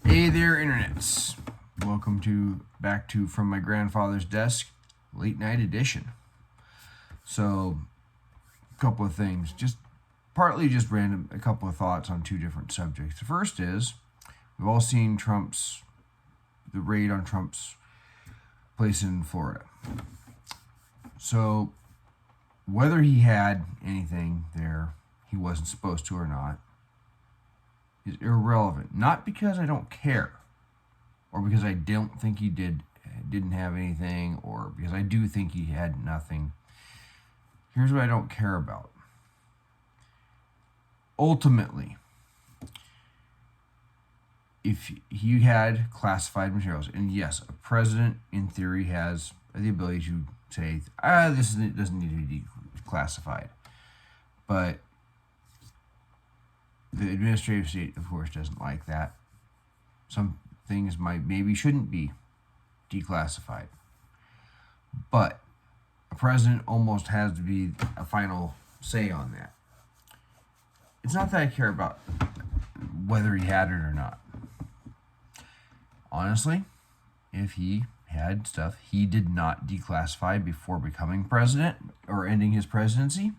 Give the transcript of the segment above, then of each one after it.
Hey there, internets. Welcome back to From My Grandfather's Desk, late night edition. So, a couple of things, partly random, a couple of thoughts on two different subjects. The first is, we've all seen the raid on Trump's place in Florida. So, whether he had anything there he wasn't supposed to or not is irrelevant. Not because I don't care, or because I don't think he didn't have anything, or because I do think he had nothing. Here's what I don't care about. Ultimately, if he had classified materials, and yes, a president in theory has the ability to say, this doesn't need to be declassified, but the administrative state, of course, doesn't like that. Some things maybe shouldn't be declassified. But a president almost has to be a final say on that. It's not that I care about whether he had it or not. Honestly, if he had stuff he did not declassify before becoming president or ending his presidency,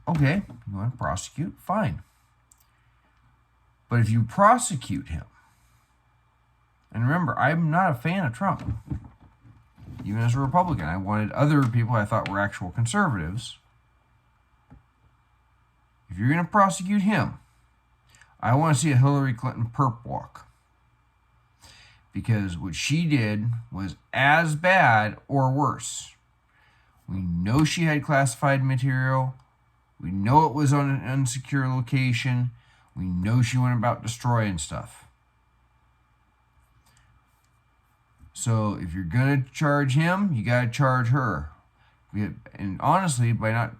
okay, you want to prosecute? Fine. But if you prosecute him, and remember, I'm not a fan of Trump. Even as a Republican, I wanted other people I thought were actual conservatives. If you're going to prosecute him, I want to see a Hillary Clinton perp walk. Because what she did was as bad or worse. We know she had classified material. We know it was on an unsecure location. We know she went about destroying stuff. So if you're going to charge him, you got to charge her. And honestly, by not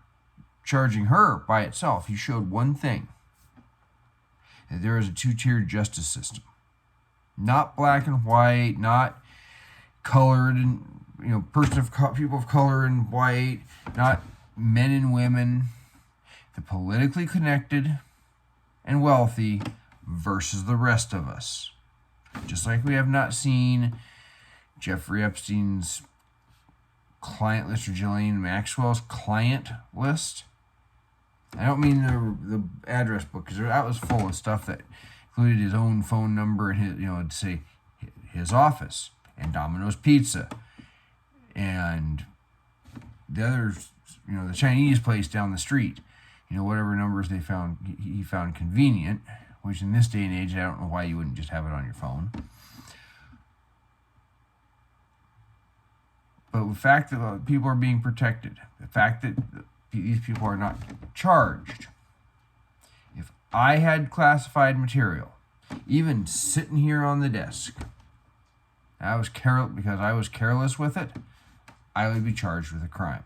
charging her by itself, you showed one thing. That there is a two-tiered justice system. Not black and white, not colored and, people of color and white, not men and women. The politically connected and wealthy versus the rest of us. Just like we have not seen Jeffrey Epstein's client list or Ghislaine Maxwell's client list. I don't mean the address book, because that was full of stuff that included his own phone number and his office and Domino's Pizza and the others, the Chinese place down the street. Whatever numbers he found convenient, which in this day and age, I don't know why you wouldn't just have it on your phone. But the fact that people are being protected, the fact that these people are not charged. If I had classified material, even sitting here on the desk, because I was careless with it, I would be charged with a crime.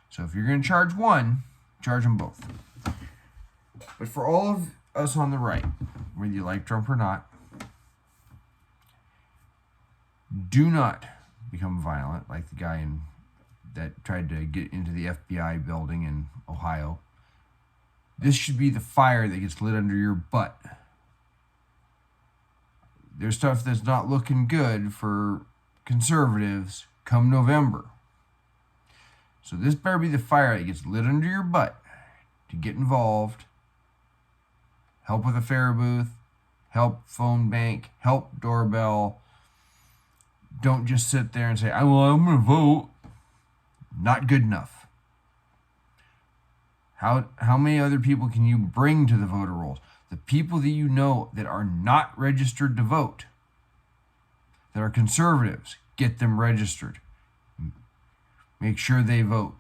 So if you're going to charge one, charge them both. But for all of us on the right, whether you like Trump or not, do not become violent like the guy that tried to get into the FBI building in Ohio. This should be the fire that gets lit under your butt. There's stuff that's not looking good for conservatives come November. So this better be the fire that gets lit under your butt to get involved, help with a fare booth, help phone bank, help doorbell. Don't just sit there and say, I'm going to vote. Not good enough. How many other people can you bring to the voter rolls? The people that you know that are not registered to vote, that are conservatives, get them registered. Make sure they vote.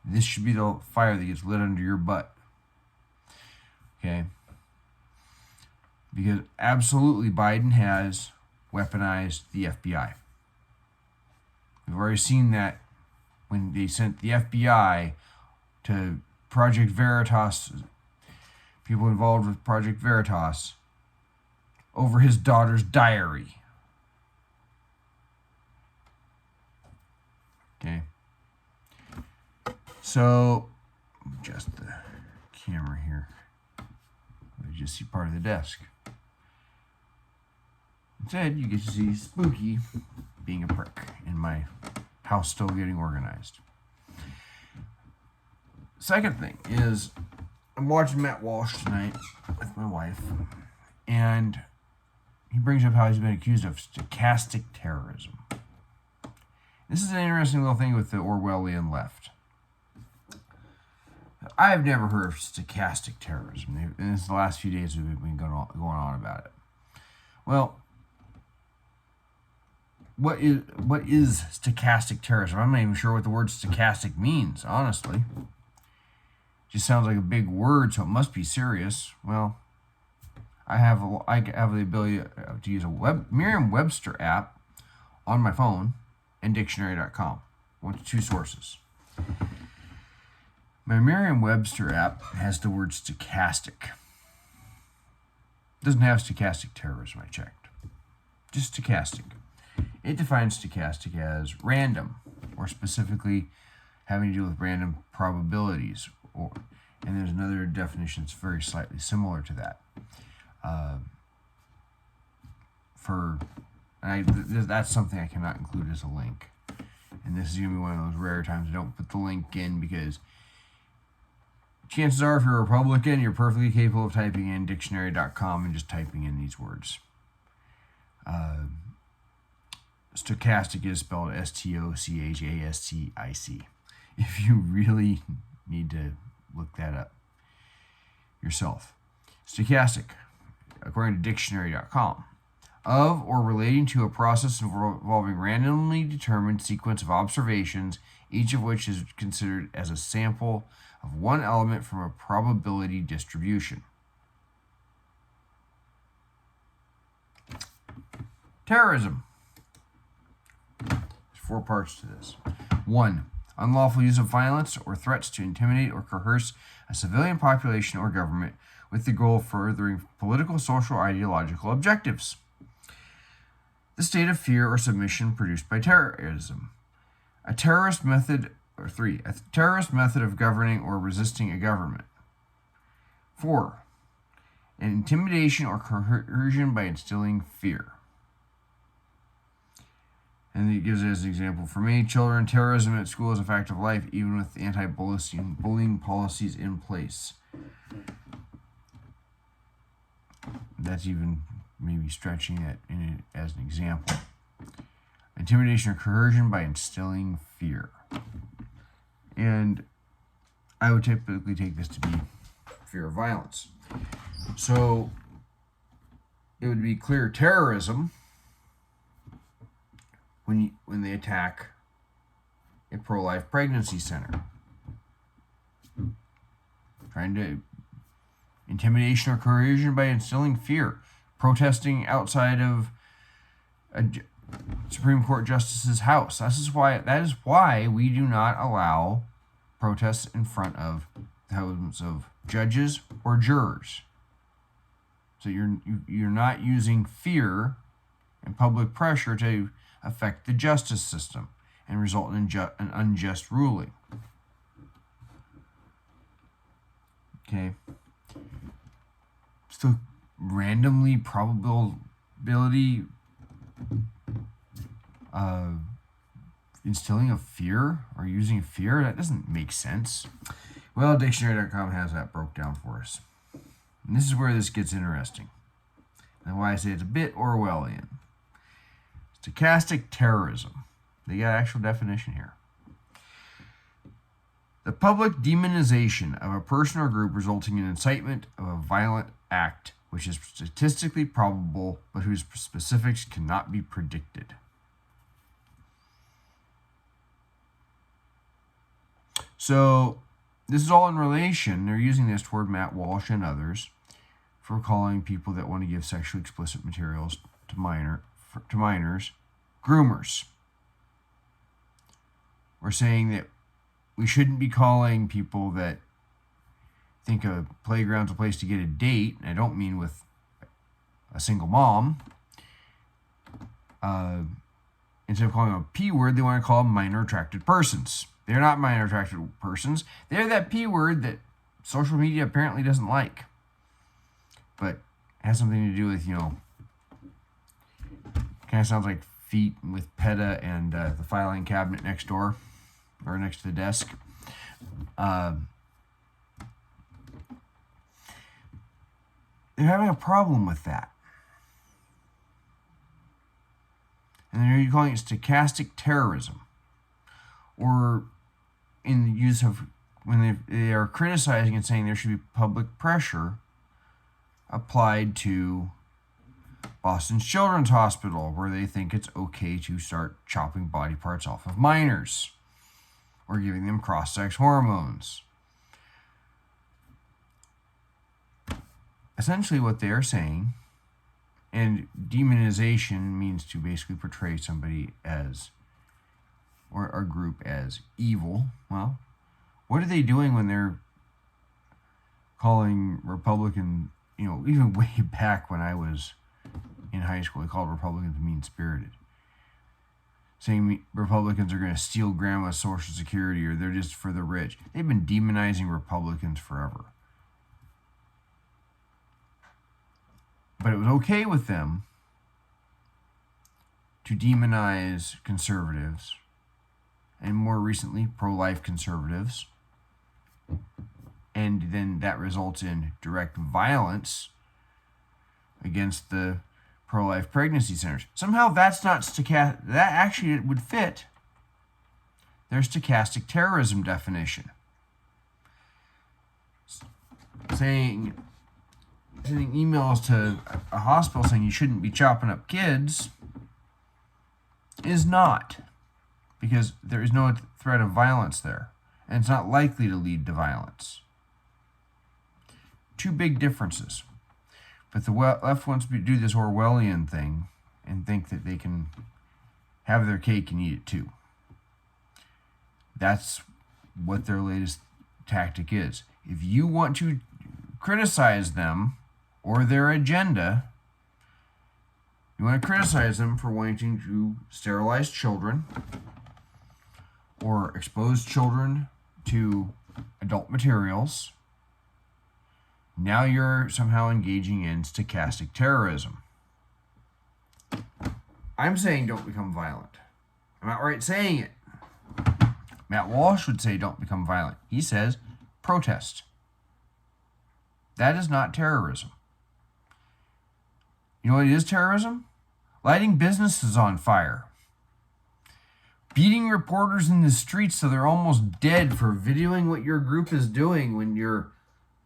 This should be the fire that gets lit under your butt. Okay? Because absolutely Biden has weaponized the FBI. We've already seen that when they sent the FBI to Project Veritas, people involved with Project Veritas, over his daughter's diary. Okay. So, adjust the camera here. You just see part of the desk. Instead, you get to see Spooky being a prick in my house still getting organized. Second thing is, I'm watching Matt Walsh tonight with my wife, and he brings up how he's been accused of stochastic terrorism. This is an interesting little thing with the Orwellian left. I've never heard of stochastic terrorism. In the last few days, we've been going on about it. Well, what is stochastic terrorism? I'm not even sure what the word stochastic means, honestly. It just sounds like a big word, so it must be serious. Well, I have the ability to use a Merriam-Webster app on my phone and dictionary.com. Went to two sources. My Merriam-Webster app has the word stochastic. It doesn't have stochastic terrorism, I checked. Just stochastic. It defines stochastic as random, or specifically having to do with random probabilities. And there's another definition that's very slightly similar to that. That's something I cannot include as a link. And this is going to be one of those rare times I don't put the link in, because chances are, if you're a Republican, you're perfectly capable of typing in dictionary.com and just typing in these words. Stochastic is spelled Stochastic. If you really need to look that up yourself. Stochastic, according to dictionary.com, of or relating to a process involving randomly determined sequence of observations, each of which is considered as a sample of one element from a probability distribution. Terrorism. There's 4 parts to this. 1. Unlawful use of violence or threats to intimidate or coerce a civilian population or government with the goal of furthering political, social, or ideological objectives. The state of fear or submission produced by terrorism. A terrorist method of governing or resisting a government. 4. An intimidation or coercion by instilling fear. And it gives it as an example. For many children, terrorism at school is a fact of life, even with anti-bullying policies in place. That's even maybe stretching it as an example. Intimidation or coercion by instilling fear. And I would typically take this to be fear of violence. So it would be clear terrorism when they attack a pro-life pregnancy center. Trying to intimidation or coercion by instilling fear. Protesting outside of a Supreme Court justice's house. That is why we do not allow protests in front of thousands of judges or jurors. So you're not using fear and public pressure to affect the justice system and result in an unjust ruling. Okay. So randomly probability instilling of fear or using fear, that doesn't make sense. Well, dictionary.com has that broke down for us. And this is where this gets interesting. And why I say it's a bit Orwellian. Stochastic terrorism. They got an actual definition here. The public demonization of a person or group resulting in incitement of a violent act which is statistically probable but whose specifics cannot be predicted. So this is all in relation. They're using this toward Matt Walsh and others for calling people that want to give sexually explicit materials to minors groomers. We're saying that we shouldn't be calling people that think a playground's a place to get a date, and I don't mean with a single mom. Instead of calling them a P word, they want to call them minor attracted persons. They're not minor attracted persons. They're that P word that social media apparently doesn't like. but it has something to do with, kind of sounds like feet with PETA and the filing cabinet next door, or next to the desk. They're having a problem with that. And they're calling it stochastic terrorism. Or in the use of, when they are criticizing and saying there should be public pressure applied to Boston's Children's Hospital, where they think it's okay to start chopping body parts off of minors or giving them cross-sex hormones. Essentially what they are saying, and demonization means to basically portray somebody as, or a group as, evil. Well, what are they doing when they're calling Republican, even way back when I was in high school, they called Republicans mean-spirited. Saying Republicans are going to steal grandma's Social Security, or they're just for the rich. They've been demonizing Republicans forever. But it was okay with them to demonize conservatives, and more recently, pro-life conservatives. And then that results in direct violence against the pro-life pregnancy centers. Somehow that's not stochastic. That actually it would fit their stochastic terrorism definition. Sending emails to a hospital saying you shouldn't be chopping up kids is not, because there is no threat of violence there, and it's not likely to lead to violence. Two big differences. But the left wants to do this Orwellian thing and think that they can have their cake and eat it too. That's what their latest tactic is. If you want to criticize them or their agenda, you want to criticize them for wanting to sterilize children or expose children to adult materials, now you're somehow engaging in stochastic terrorism. I'm saying don't become violent. I'm not right saying it. Matt Walsh would say don't become violent. He says protest. That is not terrorism. You know what is terrorism? Lighting businesses on fire. Beating reporters in the streets so they're almost dead for videoing what your group is doing when you're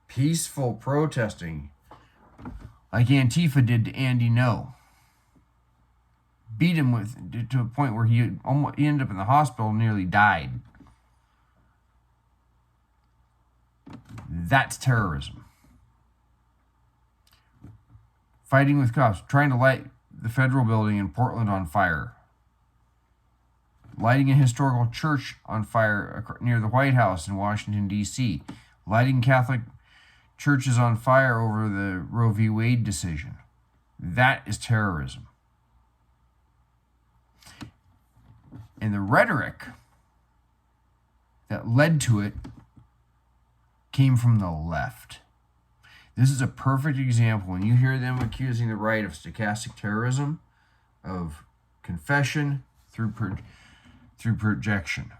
peaceful protesting, like Antifa did to Andy No. Beat him to a point where he ended up in the hospital and nearly died. That's terrorism. Fighting with cops, trying to light the federal building in Portland on fire. Lighting a historical church on fire near the White House in Washington, D.C. Lighting Catholic churches on fire over the Roe v. Wade decision. That is terrorism. And the rhetoric that led to it came from the left. This is a perfect example. When you hear them accusing the right of stochastic terrorism, of confession through projection,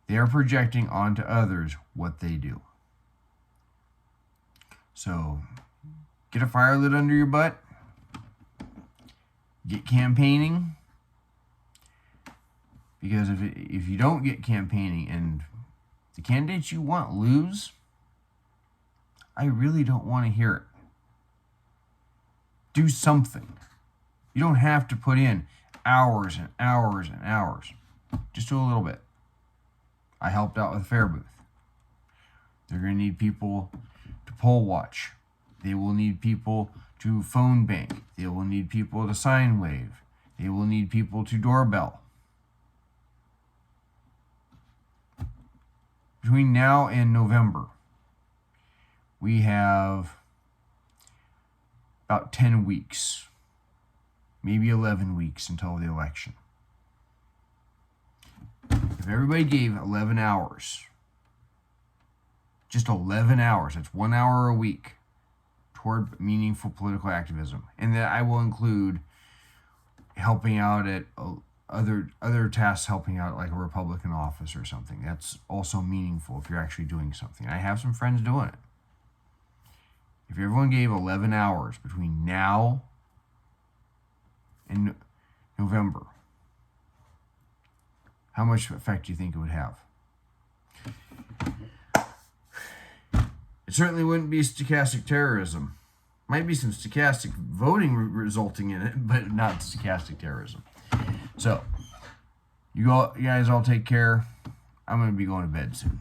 they are projecting onto others what they do. So, get a fire lit under your butt. Get campaigning. Because if you don't get campaigning and the candidates you want lose, I really don't want to hear it. Do something. You don't have to put in hours and hours and hours. Just do a little bit. I helped out with Fair Booth. They're going to need people to poll watch. They will need people to phone bank. They will need people to sign wave. They will need people to doorbell. Between now and November, we have about 10 weeks, maybe 11 weeks until the election. If everybody gave 11 hours, just 11 hours, that's 1 hour a week, toward meaningful political activism, and that I will include helping out at other tasks, helping out like a Republican office or something. That's also meaningful if you're actually doing something. I have some friends doing it. If everyone gave 11 hours between now and November, how much effect do you think it would have? It certainly wouldn't be stochastic terrorism. Might be some stochastic voting resulting in it, but not stochastic terrorism. So, you guys all take care. I'm going to be going to bed soon.